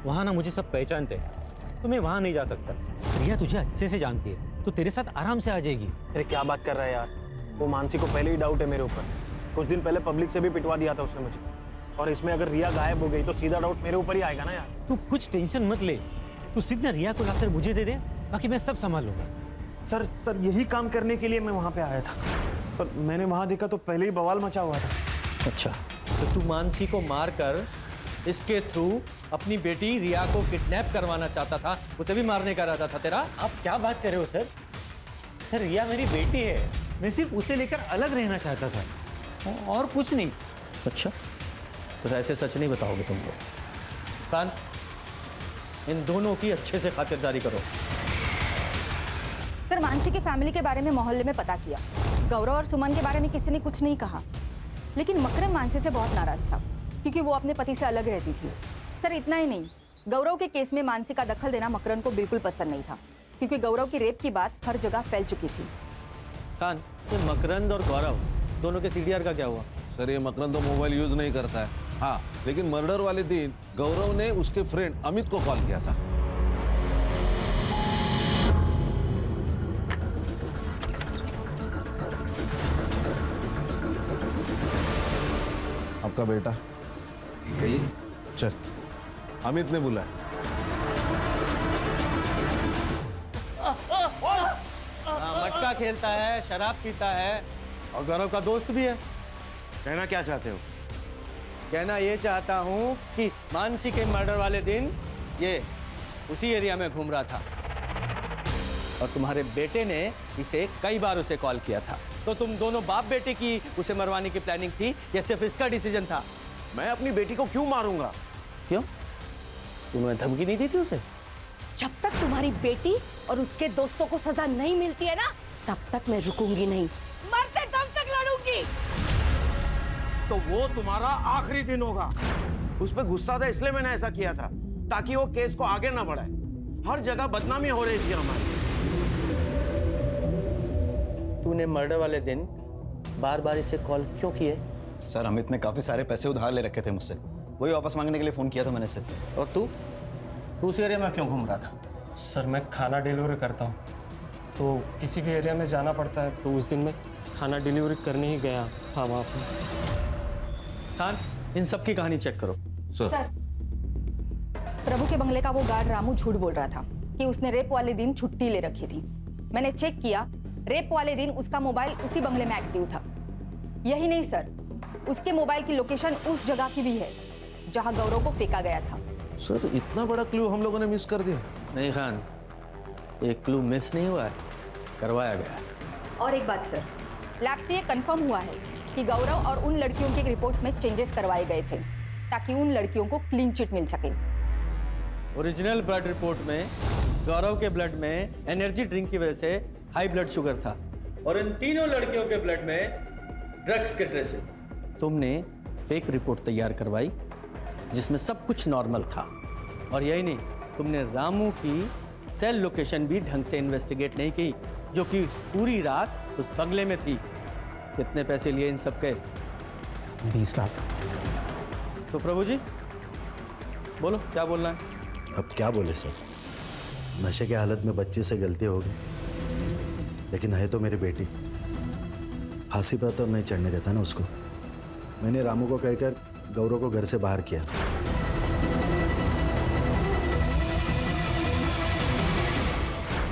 S15: वहाँ ना मुझे सब पहचानते हैं, तो मैं वहाँ नहीं जा सकता। रिया तुझे अच्छे से जानती है, तो तेरे साथ आराम से आ जाएगी।
S11: अरे क्या बात कर रहा है यार, वो मानसी को पहले ही डाउट है मेरे ऊपर। कुछ दिन पहले पब्लिक से भी पिटवा दिया था उसने मुझे, और इसमें अगर रिया गायब हो गई तो सीधा डाउट मेरे ऊपर ही आएगा ना यार।
S15: तू कुछ टेंशन मत ले, तू सीधा रिया को लाकर मुझे दे दे, बाकी मैं सब संभाल लूंगा।
S11: सर यही काम करने के लिए मैं वहाँ पे आया था, पर मैंने वहाँ देखा तो पहले ही बवाल मचा हुआ था।
S15: अच्छा,
S8: तो तू मानसी को मारकर इसके थ्रू अपनी बेटी रिया को किडनैप करवाना चाहता था, उसे भी मारने का इरादा था तेरा?
S15: आप क्या बात कर रहे हो सर? सर रिया मेरी बेटी है, मैं सिर्फ उसे लेकर अलग रहना चाहता था और कुछ नहीं।
S8: अच्छा, तो ऐसे सच नहीं बताओगे तुम लोग? कान, इन दोनों की अच्छे से खातिरदारी करो।
S19: सर मानसी की फैमिली के बारे में मोहल्ले में पता किया, गौरव और सुमन के बारे में किसी ने कुछ नहीं कहा, लेकिन मकरम मानसी से बहुत नाराज था क्योंकि वो अपने पति से अलग रहती थी। सर इतना ही नहीं, गौरव के केस में मानसी का दखल देना मकरम को बिल्कुल पसंद नहीं था, क्योंकि गौरव की रेप की बात हर जगह फैल चुकी थी।
S8: कान, ये मकरंद और गौरव दोनों के सीडीआर का क्या हुआ?
S17: सर ये मकरंद तो मोबाइल यूज नहीं करता है हाँ, लेकिन मर्डर वाले दिन गौरव ने उसके फ्रेंड अमित को कॉल किया था। आपका बेटा चल, अमित ने बुलाया।
S8: मटका खेलता है, शराब पीता है और गौरव का दोस्त भी है।
S3: कहना क्या चाहते हो?
S8: कहना ये चाहता हूँ कि मानसी के मर्डर वाले दिन ये उसी एरिया में घूम रहा था और तुम्हारे बेटे ने इसे कई बार उसे कॉल किया था। तो तुम दोनों बाप बेटे की उसे मरवाने की प्लानिंग थी या सिर्फ इसका डिसीजन था?
S3: मैं अपनी बेटी को क्यों मारूंगा?
S8: क्यों? तुमने धमकी नहीं दी थी उसे?
S1: जब तक तुम्हारी बेटी और उसके दोस्तों को सजा नहीं मिलती है ना, तब तक मैं रुकूंगी नहीं।
S14: मरते दम तक लड़ूंगी।
S3: तो वो तुम्हारा आखिरी दिन होगा। उस पर गुस्सा था इसलिए मैंने ऐसा किया था, ताकि वो केस को आगे ना बढ़ाए। हर जगह बदनामी हो रही थी हमारी।
S8: तूने मर्डर वाले दिन बार बार इसे कॉल क्यों किए?
S9: सर, अमित ने काफी सारे पैसे उधार ले रखे थे मुझसे, वही वापस मांगने के लिए फोन किया था मैंने सिर्फ।
S8: और तू उस एरिया में क्यों घूम रहा था?
S11: सर मैं खाना डिलीवरी करता हूँ, तो किसी भी एरिया में जाना पड़ता है, तो उस दिन मैं खाना डिलीवरी करने ही गया था वहाँ पर।
S8: खान, इन सब की कहानी चेक करो।
S19: सर, प्रभु के बंगले का वो गार्ड रामू झूठ बोल रहा था कि उसने रेप वाले दिन छुट्टी ले रखी थी। मैंने चेक किया, रेप वाले दिन उसका मोबाइल उसी बंगले में एक्टिव था। यही नहीं सर, उसके मोबाइल की लोकेशन उस जगह की भी है जहां गौरव को फेंका गया था।
S17: सर, इतना बड़ा क्लू हम लोगों ने मिस कर दिया।
S8: नहीं खान, एक क्लू मिस नहीं हुआ है, करवाया गया है।
S19: और एक बात सर, लैब से ये कंफर्म हुआ है कि गौरव और उन लड़कियों के रिपोर्ट्स में चेंजेस करवाए गए थे ताकि उन लड़कियों को क्लीन चिट मिल सके।
S8: ओरिजिनल ब्लड रिपोर्ट में गौरव के ब्लड में एनर्जी ड्रिंक की वजह से हाई ब्लड शुगर था और इन तीनों लड़कियों के ब्लड में ड्रग्स के ट्रेसेस। तुमने फेक रिपोर्ट तैयार करवाई जिसमें सब कुछ नॉर्मल था। और यही नहीं, तुमने रामू की सेल लोकेशन भी ढंग से इन्वेस्टिगेट नहीं की, जो कि पूरी रात उस बंगले में थी। कितने पैसे लिए इन सब के?
S11: 20 लाख।
S8: तो प्रभु जी बोलो, क्या बोलना है?
S20: अब क्या बोले सर, नशे की हालत में बच्चे से गलती हो गई, लेकिन है तो मेरी बेटी। फांसी पर तो नहीं चढ़ने देता ना उसको। मैंने रामू को कहकर गौरव को घर से बाहर किया।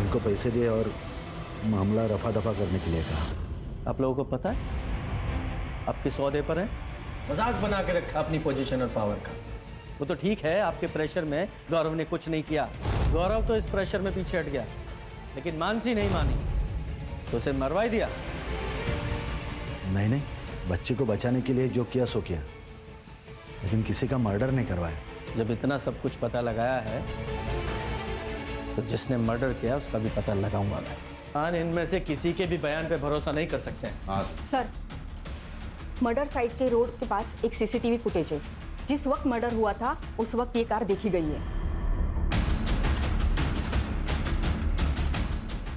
S20: इनको पैसे दिए और मामला रफा दफा करने के लिए कहा।
S8: आप लोगों को पता है आप किस औहदे पर हैं? मजाक बना के रखा अपनी पोजीशन और पावर का। वो तो ठीक है, आपके प्रेशर में गौरव ने कुछ नहीं किया। गौरव तो इस प्रेशर में पीछे हट गया, लेकिन मानसी नहीं मानी तो उसे मरवा ही दिया।
S20: नहीं, बच्चे को बचाने के लिए जो किया सो किया, लेकिन किसी का मर्डर नहीं करवाया।
S8: जब इतना सब कुछ पता लगाया है तो जिसने मर्डर किया उसका भी पता लगाऊंगा मैं। हाँ, इनमें से किसी के भी बयान पे भरोसा नहीं कर सकते हैं।
S19: सर, मर्डर साइट के रोड के पास एक सीसीटीवी फुटेज है। जिस वक्त मर्डर हुआ था उस वक्त ये कार देखी गई है।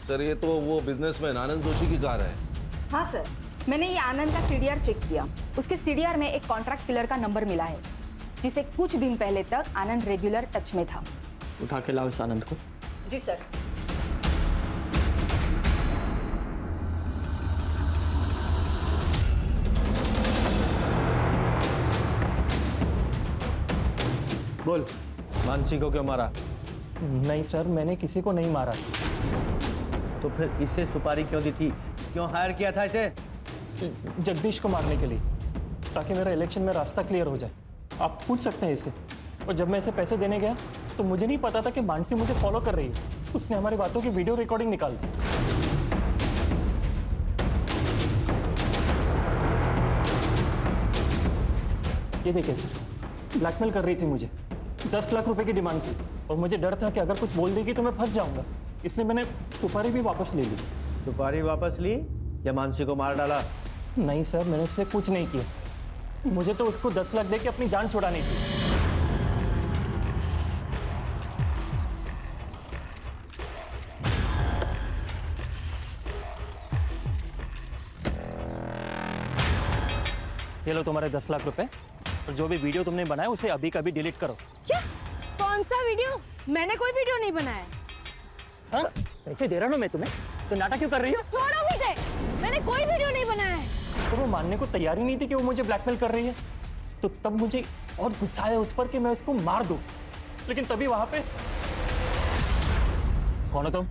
S17: सर, ये तो वो बिजनेसमैन आनंद जोशी की कार है।
S19: हाँ सर, मैंने ये आनंद का सीडीआर चेक किया। उसके सीडीआर में एक कॉन्ट्रैक्ट किलर का नंबर मिला है जिसे कुछ दिन पहले तक आनंद रेगुलर टच में था।
S8: उठा के लाओ इस आनंद को।
S19: जी सर।
S8: बोल, मानसी को क्यों मारा?
S11: नहीं सर, मैंने किसी को नहीं मारा।
S8: तो फिर इसे सुपारी क्यों दी थी? क्यों हायर किया था इसे?
S11: जगदीश को मारने के लिए, ताकि मेरा इलेक्शन में रास्ता क्लियर हो जाए। आप पूछ सकते हैं इसे। और जब मैं इसे पैसे देने गया तो मुझे नहीं पता था कि मानसी मुझे फॉलो कर रही है। उसने हमारी बातों की वीडियो रिकॉर्डिंग निकाल दी। ये देखिए सर, ब्लैकमेल कर रही थी मुझे। 10 लाख रुपए की डिमांड थी और मुझे डर था कि अगर कुछ बोल देगी तो मैं फंस जाऊंगा, इसलिए मैंने सुपारी भी वापस ले ली।
S8: सुपारी वापस ली या मानसी को मार डाला?
S11: नहीं सर, मैंने उससे कुछ नहीं किया। मुझे तो उसको 10 लाख दे के अपनी जान छुड़ानी थी। ये लो तुम्हारे 10 लाख रुपए।
S5: और जो भी वीडियो तुमने बनाया उसे अभी कभी डिलीट करो।
S1: क्या? कौन सा वीडियो? मैंने कोई वीडियो नहीं बनाया।
S5: हाँ? पैसे दे रहा हूँ मैं तुम्हें, तो नाटक क्यों कर रही हो?
S1: छोड़ो मुझे, मैंने कोई वीडियो नहीं बनाया है।
S5: तो वो मानने को तैयार ही नहीं थी कि वो मुझे ब्लैकमेल कर रही है, तो तब मुझे और गुस्सा आया उस पर कि मैं उसको मार दूं। लेकिन तभी वहां पे कौन हो तुम?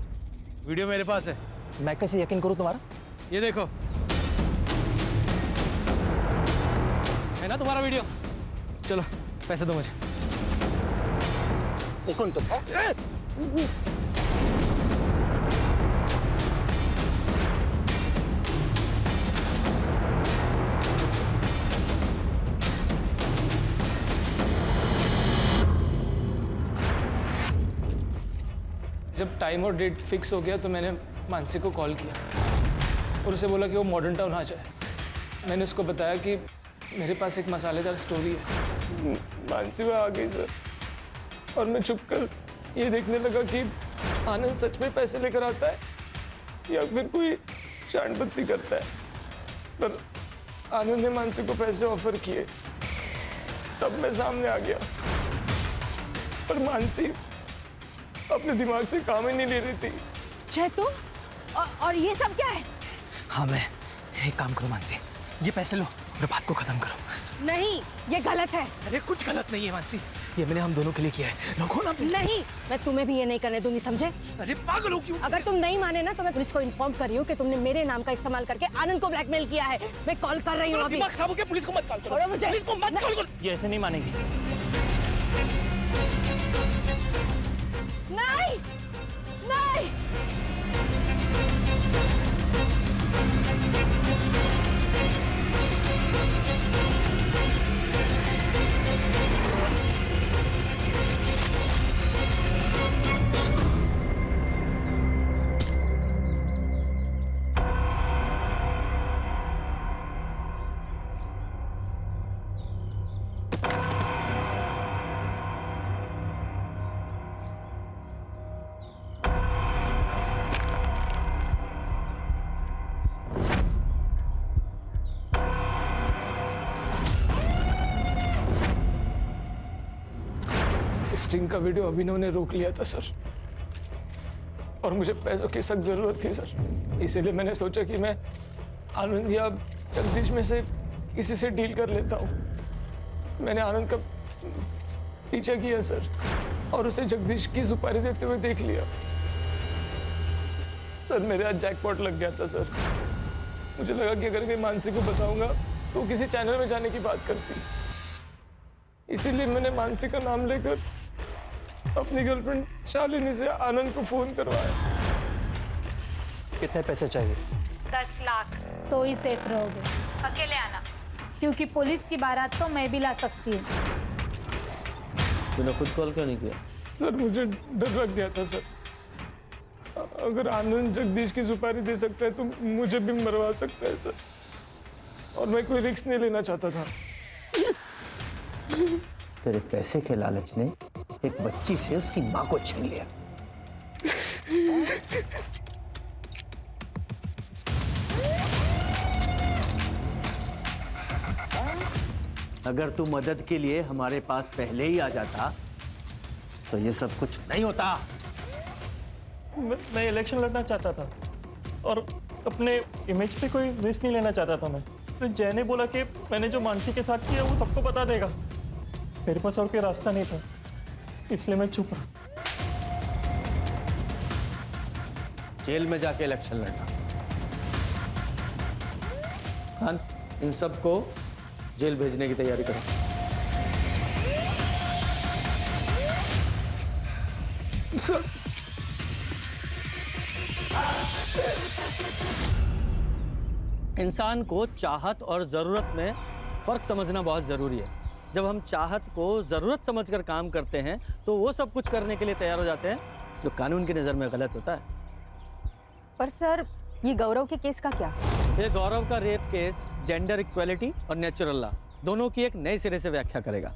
S11: वीडियो मेरे पास है।
S5: मैं कैसे यकीन करूं तुम्हारा?
S11: ये देखो, है ना तुम्हारा वीडियो? चलो पैसे दो मुझे।
S5: कौन तुम?
S16: जब टाइम और डेट फिक्स हो गया तो मैंने मानसी को कॉल किया और उसे बोला कि वो मॉडर्न टाउन आ जाए। मैंने उसको बताया कि मेरे पास एक मसालेदार स्टोरी है। मानसी वो आ गई सर, और मैं चुप कर ये देखने लगा कि आनंद सच में पैसे लेकर आता है या फिर कोई शांडबत्ती करता है। पर आनंद ने मानसी को पैसे ऑफर किए, तब मैं सामने आ गया। पर मानसी अपने दिमाग से काम ही नहीं ले रही थी।
S1: जय तुम और ये सब क्या है?
S11: हाँ मैं, एक काम करो मानसी, ये पैसे लो और बात को खत्म करो।
S1: नहीं, ये गलत है।
S11: अरे कुछ गलत नहीं है मानसी, ये मैंने हम दोनों के लिए किया है। रखो ना पैसे।
S1: नहीं, मैं तुम्हें भी ये नहीं करने दूंगी, समझे?
S11: अरे पागल हो क्यों?
S1: अगर तुम नहीं माने ना तो मैं पुलिस को इन्फॉर्म कर रही हूँ कि तुमने मेरे नाम का इस्तेमाल करके आनंद को ब्लैकमेल किया है। मैं कॉल कर रही हूँ अभी।
S11: दिमाग खराब हो गया, पुलिस को मत कॉल करो।
S1: छोड़ो मुझे।
S11: पुलिस को मत कॉल करो।
S5: ये ऐसे नहीं मानेगी।
S1: नहीं, नहीं।
S16: स्ट्रिंग का वीडियो अभिनव ने रोक लिया था सर, और मुझे पैसों की सख्त जरूरत थी सर। इसीलिए मैंने सोचा कि मैं आनंद या जगदीश में से किसी से डील कर लेता हूँ। मैंने आनंद का पीछा किया सर, और उसे जगदीश की सुपारी देते हुए देख लिया। सर मेरे आज जैकपॉट लग गया था सर। मुझे लगा कि अगर मैं मानसी को बताऊंगा तो वो किसी चैनल में जाने की बात करती, इसीलिए मैंने मानसी का नाम लेकर अपनी गर्लफ्रेंड शालिनी से आनंद को फोन करवाया।
S5: कितने पैसे चाहिए?
S21: 10 लाख। तो ही सेफ रहोगे। अकेले आना, क्योंकि पुलिस की बारात तो मैं भी ला सकती हूँ।
S8: तूने खुद कॉल क्यों नहीं किया?
S16: सर मुझे डर लग गया था सर, अगर आनंद जगदीश की सुपारी दे सकता है तो मुझे भी मरवा सकता है सर, और मैं कोई रिस्क नहीं लेना चाहता था।
S8: तेरे पैसे के लालच ने एक बच्ची से उसकी माँ को छीन लिया। अगर तू मदद के लिए हमारे पास पहले ही आ जाता तो ये सब कुछ नहीं होता।
S5: मैं इलेक्शन लड़ना चाहता था और अपने इमेज पे कोई रिस्क नहीं लेना चाहता था मैं। तो जय ने बोला कि मैंने जो मानसी के साथ किया वो सबको बता देगा। मेरे पास और कोई रास्ता नहीं था, इसलिए मैं चुप रहा।
S8: जेल में जाके इलेक्शन लड़ना। खान, इन सबको जेल भेजने की तैयारी करो। इंसान को चाहत और ज़रूरत में फ़र्क समझना बहुत ज़रूरी है। जब हम चाहत को ज़रूरत समझकर काम करते हैं तो वो सब कुछ करने के लिए तैयार हो जाते हैं जो कानून की नज़र में गलत होता है।
S19: पर सर, ये गौरव के केस का क्या?
S8: ये गौरव का रेप केस जेंडर इक्वलिटी और नेचुरल लॉ दोनों की एक नए सिरे से व्याख्या करेगा।